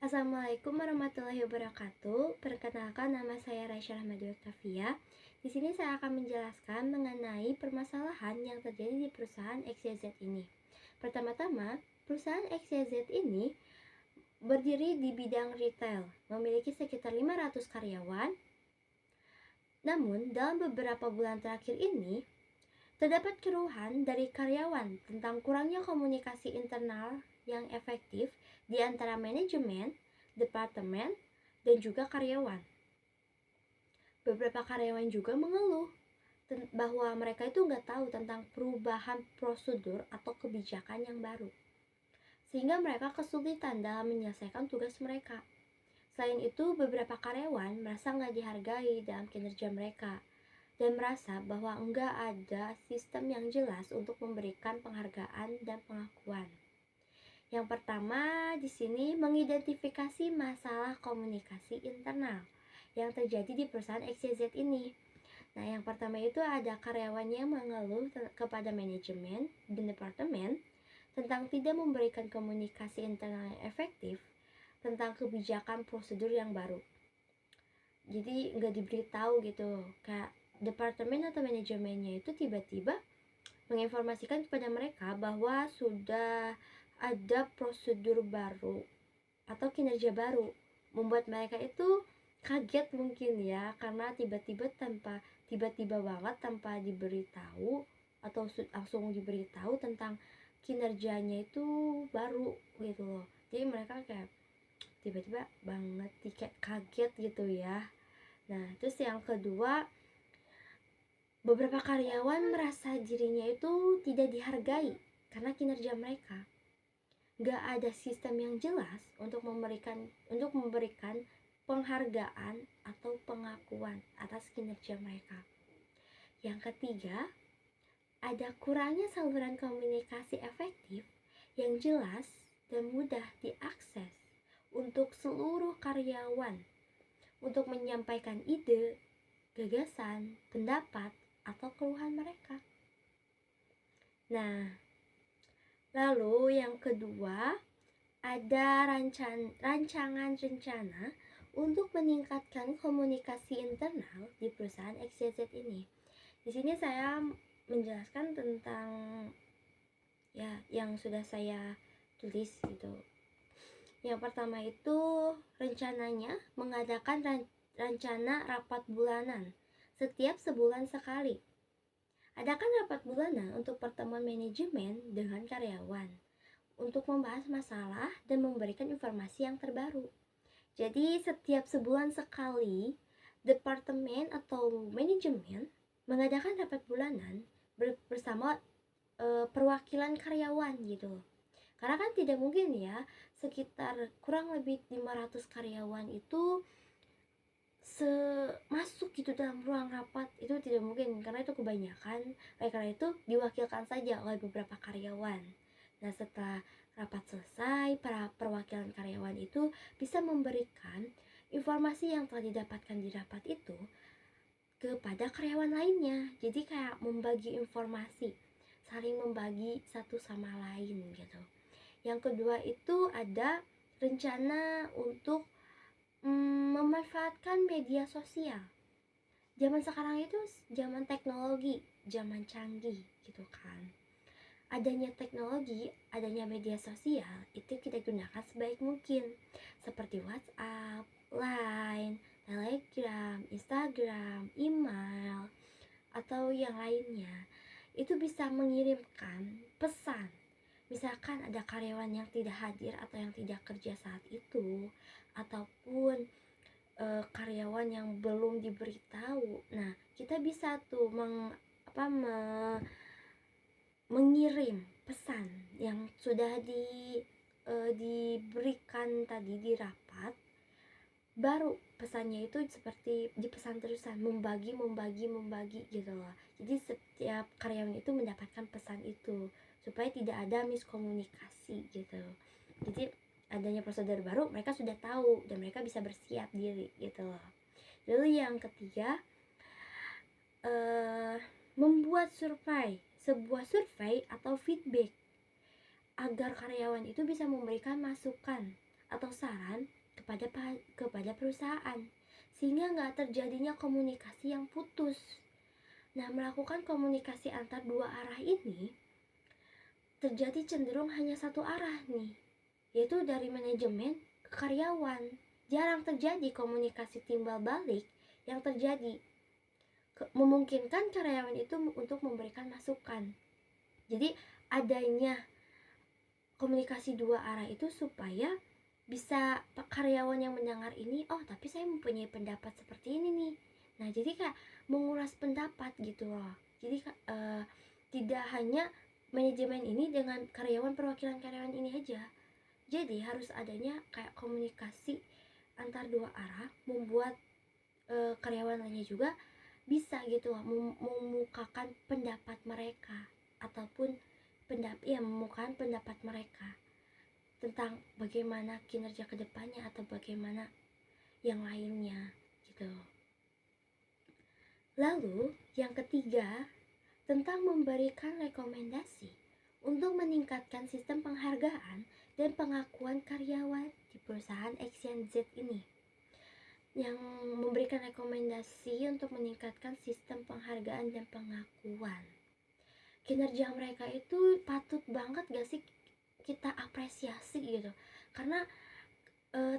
Assalamualaikum warahmatullahi wabarakatuh. Perkenalkan, nama saya Raisya Rahmadi Oktavia. Di sini saya akan menjelaskan mengenai permasalahan yang terjadi di perusahaan XYZ ini. Pertama-tama, perusahaan XYZ ini berdiri di bidang retail, memiliki sekitar 500 karyawan. Namun, dalam beberapa bulan terakhir ini, terdapat keluhan dari karyawan tentang kurangnya komunikasi internal yang efektif di antara manajemen, departemen, dan juga karyawan. Beberapa karyawan juga mengeluh bahwa mereka itu nggak tahu tentang perubahan prosedur atau kebijakan yang baru, sehingga mereka kesulitan dalam menyelesaikan tugas mereka. Selain itu, beberapa karyawan merasa nggak dihargai dalam kinerja mereka dan merasa bahwa enggak ada sistem yang jelas untuk memberikan penghargaan dan pengakuan. Yang pertama di sini mengidentifikasi masalah komunikasi internal yang terjadi di perusahaan XYZ ini. Nah, yang pertama itu ada karyawannya mengeluh kepada manajemen dan departemen tentang tidak memberikan komunikasi internal yang efektif tentang kebijakan prosedur yang baru. Jadi nggak diberitahu gitu, kayak departemen atau manajemennya itu tiba-tiba menginformasikan kepada mereka bahwa sudah ada prosedur baru atau kinerja baru, membuat mereka itu kaget mungkin ya, karena tiba-tiba banget tanpa diberitahu atau langsung diberitahu tentang kinerjanya itu baru gitu loh. Jadi mereka kayak tiba-tiba banget kayak kaget gitu ya. Nah, terus yang kedua, beberapa karyawan merasa dirinya itu tidak dihargai karena kinerja mereka. Gak ada sistem yang jelas untuk memberikan penghargaan atau pengakuan atas kinerja mereka. Yang ketiga, ada kurangnya saluran komunikasi efektif yang jelas dan mudah diakses untuk seluruh karyawan untuk menyampaikan ide, gagasan, pendapat, atau keluhan mereka. Nah, lalu yang kedua, ada rancangan rencana untuk meningkatkan komunikasi internal di perusahaan XYZ ini. Di sini saya menjelaskan tentang ya yang sudah saya tulis gitu. Yang pertama itu rencananya mengadakan rencana rapat bulanan setiap sebulan sekali. Adakan rapat bulanan untuk pertemuan manajemen dengan karyawan untuk membahas masalah dan memberikan informasi yang terbaru. Jadi setiap sebulan sekali, departemen atau manajemen mengadakan rapat bulanan bersama perwakilan karyawan gitu. Karena kan tidak mungkin ya, sekitar kurang lebih 500 karyawan itu masuk gitu dalam ruang rapat, itu tidak mungkin karena itu kebanyakan. Karena itu diwakilkan saja oleh beberapa karyawan. Nah, setelah rapat selesai, para perwakilan karyawan itu bisa memberikan informasi yang telah didapatkan di rapat itu kepada karyawan lainnya. Jadi kayak membagi informasi, saling membagi satu sama lain gitu. Yang kedua itu ada rencana untuk memanfaatkan media sosial. Zaman sekarang itu zaman teknologi, zaman canggih gitu kan. Adanya teknologi, adanya media sosial itu kita gunakan sebaik mungkin, seperti WhatsApp, Line, Telegram, Instagram, email, atau yang lainnya. Itu bisa mengirimkan pesan. Misalkan ada karyawan yang tidak hadir atau yang tidak kerja saat itu, ataupun karyawan yang belum diberitahu. Nah, kita bisa tuh mengirim pesan yang sudah diberikan tadi di rapat. Baru pesannya itu seperti dipesan terusan, membagi gitu loh. Jadi setiap karyawan itu mendapatkan pesan itu supaya tidak ada miskomunikasi gitu. Jadi adanya prosedur baru, mereka sudah tahu dan mereka bisa bersiap diri gitu loh. Lalu yang ketiga, membuat sebuah survei atau feedback agar karyawan itu bisa memberikan masukan atau saran kepada perusahaan, sehingga nggak terjadinya komunikasi yang putus. Nah, melakukan komunikasi antar dua arah ini terjadi cenderung hanya satu arah nih, yaitu dari manajemen ke karyawan. Jarang terjadi komunikasi timbal balik yang terjadi memungkinkan karyawan itu untuk memberikan masukan. Jadi adanya komunikasi dua arah itu supaya bisa karyawan yang mendengar ini, oh tapi saya mempunyai pendapat seperti ini nih. Nah jadi kayak mengulas pendapat gitu loh. Jadi tidak hanya manajemen ini dengan perwakilan karyawan ini aja. Jadi harus adanya kayak komunikasi antar dua arah, membuat karyawan lainnya juga bisa gitu loh memukakan pendapat mereka, ataupun memukakan pendapat mereka tentang bagaimana kinerja kedepannya atau bagaimana yang lainnya gitu. Lalu yang ketiga, tentang memberikan rekomendasi untuk meningkatkan sistem penghargaan dan pengakuan karyawan di perusahaan X, Y, Z ini. Yang memberikan rekomendasi untuk meningkatkan sistem penghargaan dan pengakuan. Kinerja mereka itu patut banget gak sih kita apresiasi gitu, karena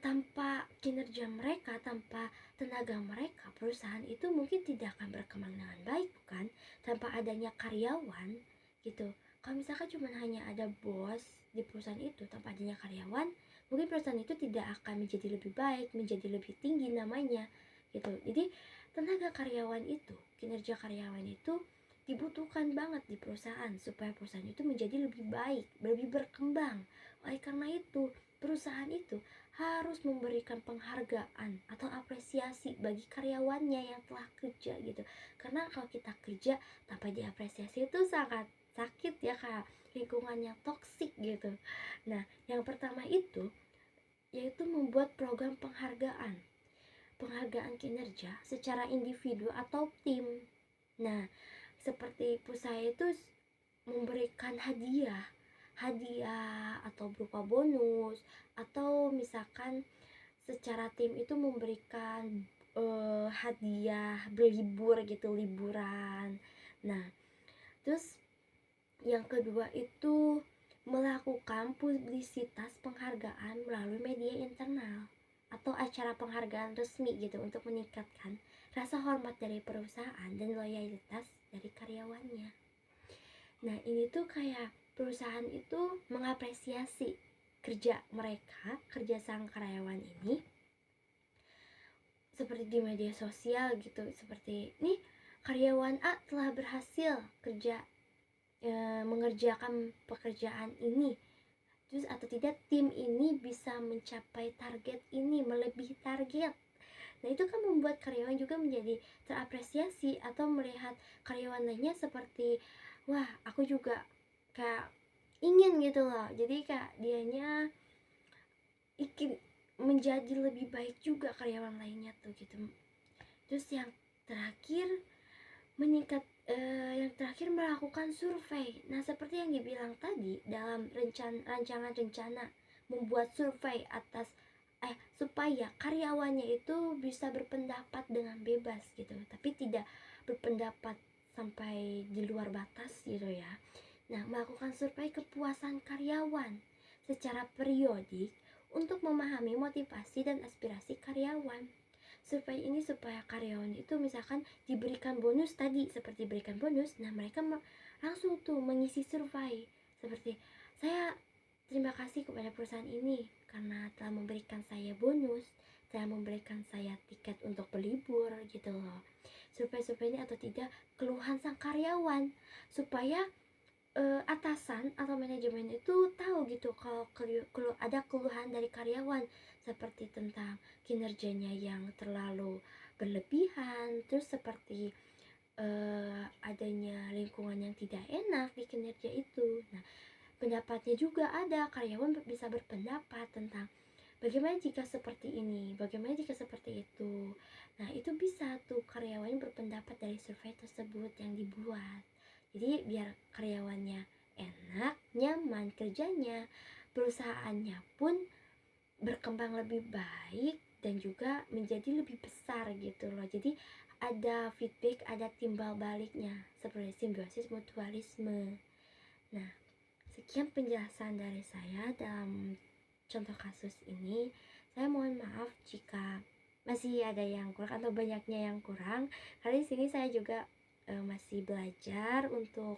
tanpa kinerja mereka, tanpa tenaga mereka, perusahaan itu mungkin tidak akan berkembang dengan baik, bukan? Tanpa adanya karyawan gitu. Kalau misalkan cuma hanya ada bos di perusahaan itu, tanpa adanya karyawan, mungkin perusahaan itu tidak akan menjadi lebih baik, menjadi lebih tinggi namanya gitu. Jadi tenaga karyawan itu, kinerja karyawan itu dibutuhkan banget di perusahaan supaya perusahaan itu menjadi lebih baik, lebih berkembang. Oleh karena itu, perusahaan itu harus memberikan penghargaan atau apresiasi bagi karyawannya yang telah kerja gitu. Karena kalau kita kerja tanpa diapresiasi itu sangat sakit ya, kayak lingkungannya toksik gitu. Nah, yang pertama itu yaitu membuat program penghargaan kinerja secara individu atau tim. Nah, seperti perusahaan itu memberikan hadiah atau berupa bonus, atau misalkan secara tim itu memberikan hadiah berlibur gitu, liburan. Nah, terus yang kedua itu melakukan publisitas penghargaan melalui media internal atau acara penghargaan resmi gitu, untuk meningkatkan rasa hormat dari perusahaan dan loyalitas dari karyawannya. Nah, ini tuh kayak perusahaan itu mengapresiasi kerja mereka, kerja sang karyawan ini, seperti di media sosial gitu, seperti nih karyawan A telah berhasil mengerjakan pekerjaan ini, terus atau tidak tim ini bisa mencapai target ini, melebihi target. Nah, itu kan membuat karyawan juga menjadi terapresiasi, atau melihat karyawan lainnya seperti, wah aku juga kayak ingin gitu loh. Jadi kayak dianya ingin menjadi lebih baik juga karyawan lainnya tuh gitu. Terus yang terakhir melakukan survei. Nah, seperti yang dibilang tadi, dalam rancangan rencana membuat survei supaya karyawannya itu bisa berpendapat dengan bebas gitu, tapi tidak berpendapat sampai di luar batas gitu ya. Nah, melakukan survei kepuasan karyawan secara periodik untuk memahami motivasi dan aspirasi karyawan. Survei ini supaya karyawan itu misalkan diberikan bonus tadi, seperti berikan bonus, nah mereka langsung tuh mengisi survei seperti, saya terima kasih kepada perusahaan ini karena telah memberikan saya bonus, telah memberikan saya tiket untuk berlibur gitu loh. Survei-survei ini atau tidak keluhan sang karyawan, supaya atasan atau manajemen itu tahu gitu kalau ada keluhan dari karyawan, seperti tentang kinerjanya yang terlalu berlebihan, terus seperti adanya lingkungan yang tidak enak di kinerja itu. Nah, pendapatnya juga ada, karyawan bisa berpendapat tentang bagaimana jika seperti ini, bagaimana jika seperti itu. Nah, itu bisa tuh karyawan berpendapat dari survei tersebut yang dibuat. Jadi biar karyawannya enak, nyaman kerjanya, perusahaannya pun berkembang lebih baik dan juga menjadi lebih besar gitu loh. Jadi ada feedback, ada timbal baliknya seperti simbiosis mutualisme. Nah, sekian penjelasan dari saya dalam contoh kasus ini. Saya mohon maaf jika masih ada yang kurang atau banyaknya yang kurang. Karena di sini saya juga masih belajar untuk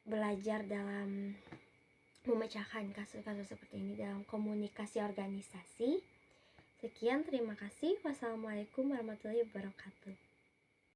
belajar dalam memecahkan kasus-kasus seperti ini dalam komunikasi organisasi. Sekian, terima kasih. Wassalamualaikum warahmatullahi wabarakatuh.